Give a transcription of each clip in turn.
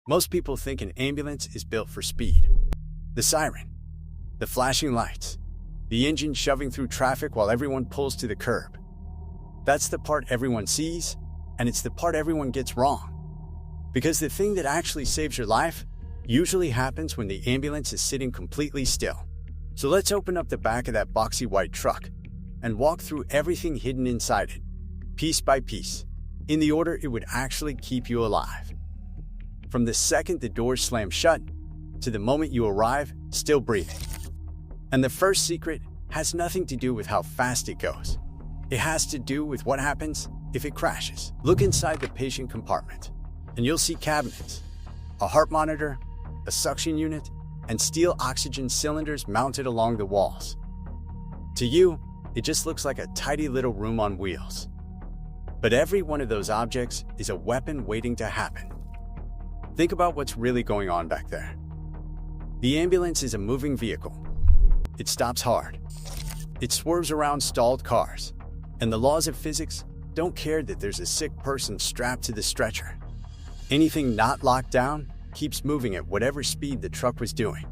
Most people think an ambulance is built for speed. The siren, the flashing lights, the engine shoving through traffic while everyone pulls to the curb. That's the part everyone sees, and it's the part everyone gets wrong. Because the thing that actually saves your life usually happens when the ambulance is sitting completely still. So let's open up the back of that boxy white truck and walk through everything hidden inside it, piece by piece, in the order it would actually keep you alive. From the second the doors slam shut to the moment you arrive, still breathing. And the first secret has nothing to do with how fast it goes. It has to do with what happens if it crashes. Look inside the patient compartment, and you'll see cabinets, a heart monitor, a suction unit, and steel oxygen cylinders mounted along the walls. To you, it just looks like a tidy little room on wheels. But every one of those objects is a weapon waiting to happen. Think about what's really going on back there. The ambulance is a moving vehicle. It stops hard. It swerves around stalled cars. And the laws of physics don't care that there's a sick person strapped to the stretcher. Anything not locked down keeps moving at whatever speed the truck was doing.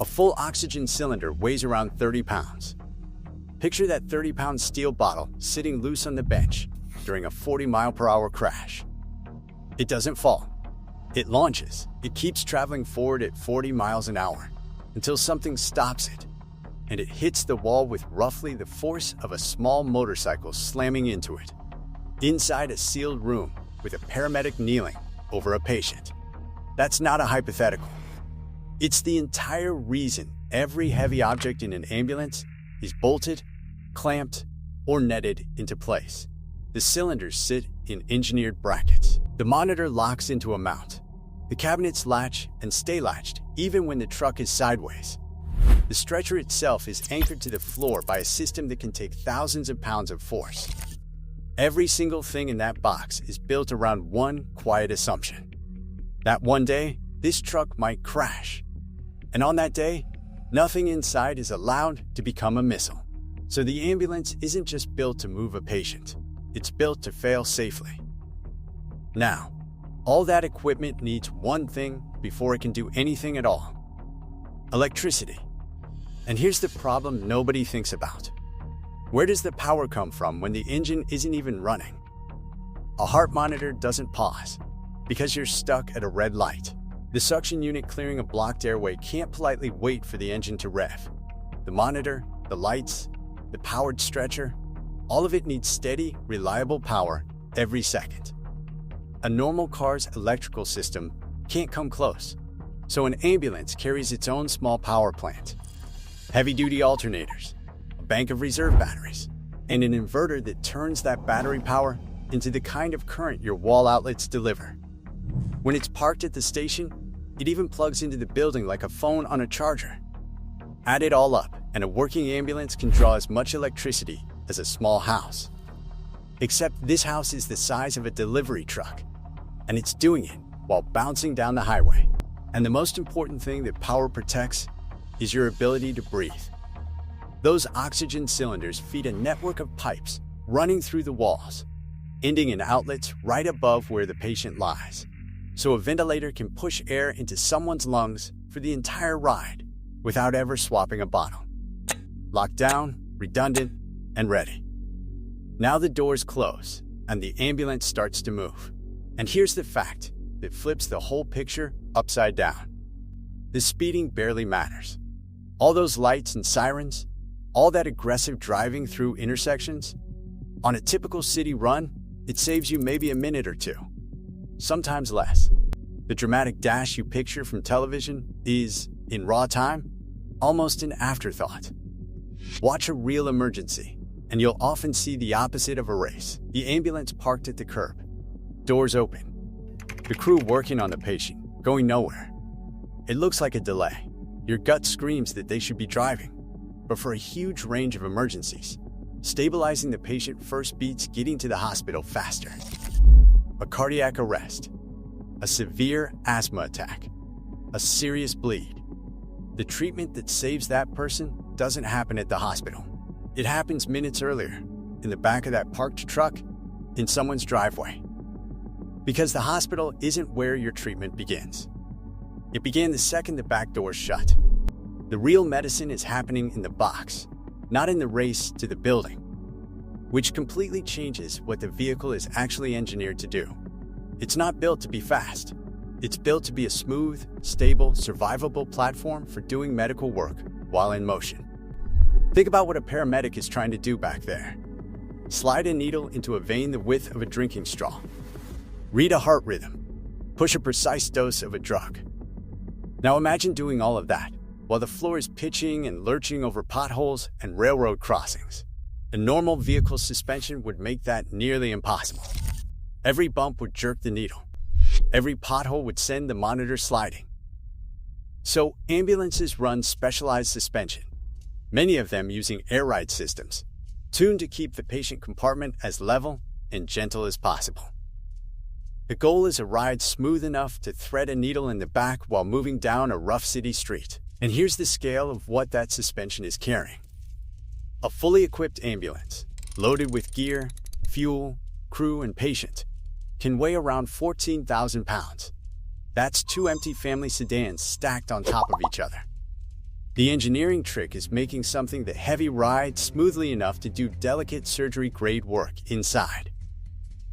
A full oxygen cylinder weighs around 30 pounds. Picture that 30-pound steel bottle sitting loose on the bench during a 40-mile-per-hour crash. It doesn't fall. It launches. It keeps traveling forward at 40 miles an hour until something stops it, and it hits the wall with roughly the force of a small motorcycle slamming into it. Inside a sealed room with a paramedic kneeling over a patient. That's not a hypothetical. It's the entire reason every heavy object in an ambulance is bolted, clamped, or netted into place. The cylinders sit in engineered brackets. The monitor locks into a mount. The cabinets latch and stay latched even when the truck is sideways. The stretcher itself is anchored to the floor by a system that can take thousands of pounds of force. Every single thing in that box is built around one quiet assumption: that one day, this truck might crash. And on that day, nothing inside is allowed to become a missile. So the ambulance isn't just built to move a patient. It's built to fail safely. Now, all that equipment needs one thing before it can do anything at all: electricity. And here's the problem nobody thinks about. Where does the power come from when the engine isn't even running? A heart monitor doesn't pause because you're stuck at a red light. The suction unit clearing a blocked airway can't politely wait for the engine to rev. The monitor, the lights, the powered stretcher, all of it needs steady, reliable power every second. A normal car's electrical system can't come close, so an ambulance carries its own small power plant. Heavy-duty alternators, a bank of reserve batteries, and an inverter that turns that battery power into the kind of current your wall outlets deliver. When it's parked at the station, it even plugs into the building like a phone on a charger. Add it all up, and a working ambulance can draw as much electricity as a small house. Except this house is the size of a delivery truck, and it's doing it while bouncing down the highway. And the most important thing that power protects is your ability to breathe. Those oxygen cylinders feed a network of pipes running through the walls, ending in outlets right above where the patient lies, so a ventilator can push air into someone's lungs for the entire ride without ever swapping a bottle. Locked down, redundant, and ready. Now the doors close, and the ambulance starts to move. And here's the fact that flips the whole picture upside down. The speeding barely matters. All those lights and sirens, all that aggressive driving through intersections, on a typical city run, it saves you maybe a minute or two, sometimes less. The dramatic dash you picture from television is, in raw time, almost an afterthought. Watch a real emergency, and you'll often see the opposite of a race. The ambulance parked at the curb, doors open, the crew working on the patient, going nowhere. It looks like a delay. Your gut screams that they should be driving. But for a huge range of emergencies, stabilizing the patient first beats getting to the hospital faster. A cardiac arrest, a severe asthma attack, a serious bleed. The treatment that saves that person doesn't happen at the hospital. It happens minutes earlier, in the back of that parked truck, in someone's driveway. Because the hospital isn't where your treatment begins. It began the second the back doors shut. The real medicine is happening in the box, not in the race to the building, which completely changes what the vehicle is actually engineered to do. It's not built to be fast. It's built to be a smooth, stable, survivable platform for doing medical work while in motion. Think about what a paramedic is trying to do back there. Slide a needle into a vein the width of a drinking straw. Read a heart rhythm. Push a precise dose of a drug. Now imagine doing all of that while the floor is pitching and lurching over potholes and railroad crossings. A normal vehicle suspension would make that nearly impossible. Every bump would jerk the needle. Every pothole would send the monitor sliding. So ambulances run specialized suspension, many of them using air ride systems, tuned to keep the patient compartment as level and gentle as possible. The goal is a ride smooth enough to thread a needle in the back while moving down a rough city street. And here's the scale of what that suspension is carrying. A fully equipped ambulance, loaded with gear, fuel, crew, and patient, can weigh around 14,000 pounds. That's 2 empty family sedans stacked on top of each other. The engineering trick is making something the heavy ride smoothly enough to do delicate surgery-grade work inside.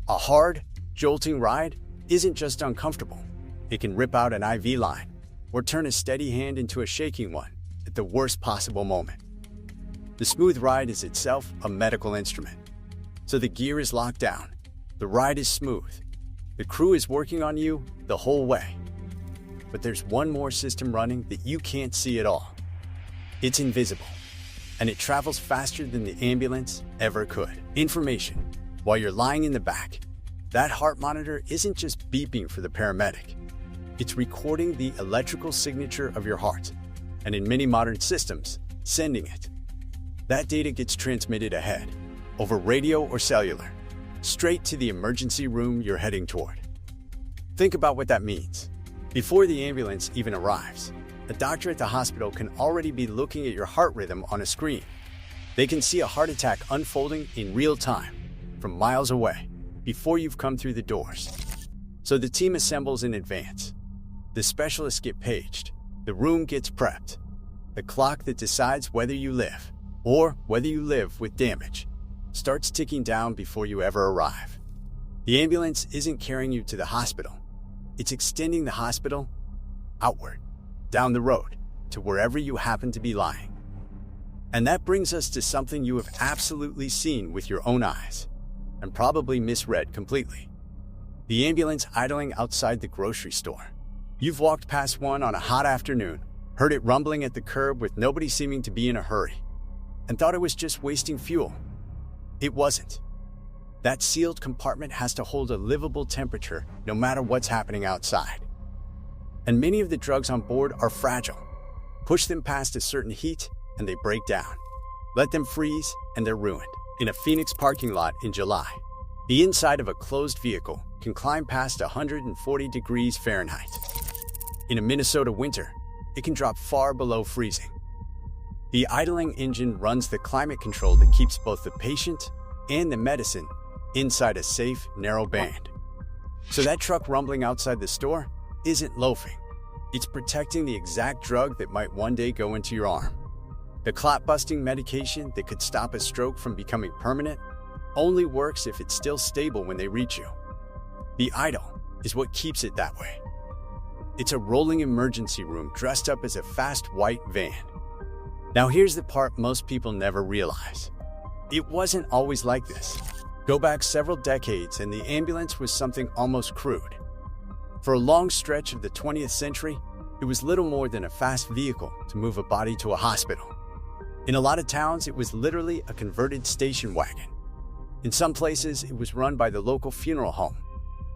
A hard, jolting ride isn't just uncomfortable. It can rip out an IV line or turn a steady hand into a shaking one at the worst possible moment. The smooth ride is itself a medical instrument. So the gear is locked down. The ride is smooth. The crew is working on you the whole way. But there's one more system running that you can't see at all. It's invisible, and it travels faster than the ambulance ever could. Information, while you're lying in the back. That heart monitor isn't just beeping for the paramedic. It's recording the electrical signature of your heart, and in many modern systems, sending it. That data gets transmitted ahead, over radio or cellular, straight to the emergency room you're heading toward. Think about what that means. Before the ambulance even arrives, a doctor at the hospital can already be looking at your heart rhythm on a screen. They can see a heart attack unfolding in real time, from miles away, before you've come through the doors. So the team assembles in advance. The specialists get paged. The room gets prepped. The clock that decides whether you live, or whether you live with damage, starts ticking down before you ever arrive. The ambulance isn't carrying you to the hospital. It's extending the hospital outward, down the road, to wherever you happen to be lying. And that brings us to something you have absolutely seen with your own eyes, and probably misread completely. The ambulance idling outside the grocery store. You've walked past one on a hot afternoon, heard it rumbling at the curb with nobody seeming to be in a hurry, and thought it was just wasting fuel. It wasn't. That sealed compartment has to hold a livable temperature no matter what's happening outside. And many of the drugs on board are fragile. Push them past a certain heat and they break down. Let them freeze and they're ruined. In a Phoenix parking lot in July, the inside of a closed vehicle can climb past 140 degrees Fahrenheit. In a Minnesota winter, it can drop far below freezing. The idling engine runs the climate control that keeps both the patient and the medicine inside a safe, narrow band. So that truck rumbling outside the store isn't loafing. It's protecting the exact drug that might one day go into your arm. The clot-busting medication that could stop a stroke from becoming permanent only works if it's still stable when they reach you. The idle is what keeps it that way. It's a rolling emergency room dressed up as a fast white van. Now here's the part most people never realize. It wasn't always like this. Go back several decades and the ambulance was something almost crude. For a long stretch of the 20th century, it was little more than a fast vehicle to move a body to a hospital. In a lot of towns, it was literally a converted station wagon. In some places, it was run by the local funeral home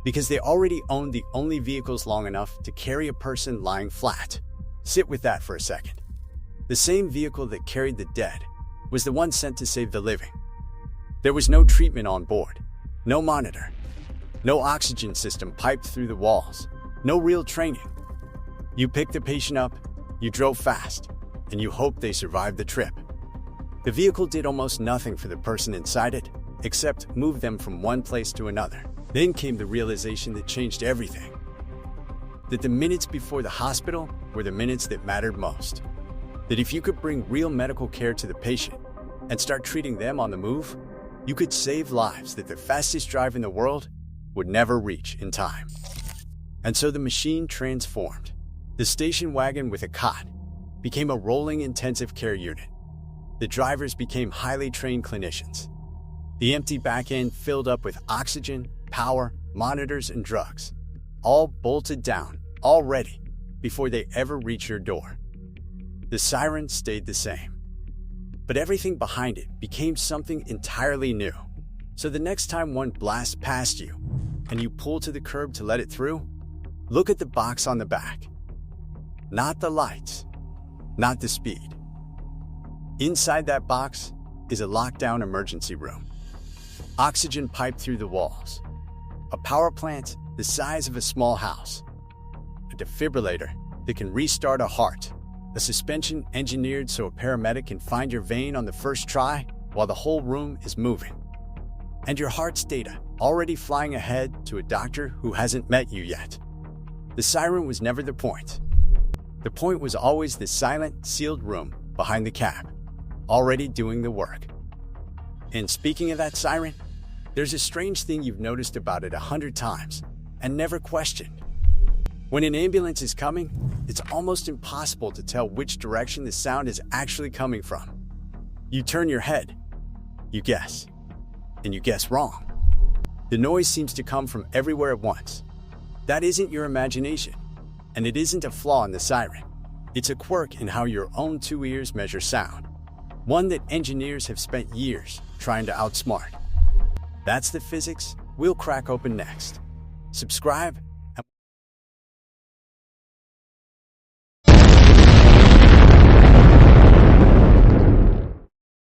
because they already owned the only vehicles long enough to carry a person lying flat. Sit with that for a second. The same vehicle that carried the dead was the one sent to save the living. There was no treatment on board, no monitor, no oxygen system piped through the walls, no real training. You picked the patient up, you drove fast, and you hoped they survived the trip. The vehicle did almost nothing for the person inside it, except move them from one place to another. Then came the realization that changed everything. That the minutes before the hospital were the minutes that mattered most. That if you could bring real medical care to the patient and start treating them on the move, you could save lives that the fastest drive in the world would never reach in time. And so the machine transformed. The station wagon with a cot became a rolling intensive care unit. The drivers became highly trained clinicians. The empty back end filled up with oxygen, power, monitors, and drugs, all bolted down, all ready, before they ever reach your door. The siren stayed the same, but everything behind it became something entirely new. So the next time one blasts past you and you pull to the curb to let it through, look at the box on the back. Not the lights, not the speed. Inside that box is a lockdown emergency room. Oxygen piped through the walls. A power plant the size of a small house. A defibrillator that can restart a heart. A suspension engineered so a paramedic can find your vein on the first try while the whole room is moving. And your heart's data already flying ahead to a doctor who hasn't met you yet. The siren was never the point. The point was always the silent, sealed room behind the cab, already doing the work. And speaking of that siren, there's a strange thing you've noticed about it 100 times and never questioned. When an ambulance is coming, it's almost impossible to tell which direction the sound is actually coming from. You turn your head, you guess, and you guess wrong. The noise seems to come from everywhere at once. That isn't your imagination, and it isn't a flaw in the siren. It's a quirk in how your own two ears measure sound, one that engineers have spent years trying to outsmart. That's the physics we'll crack open next. Subscribe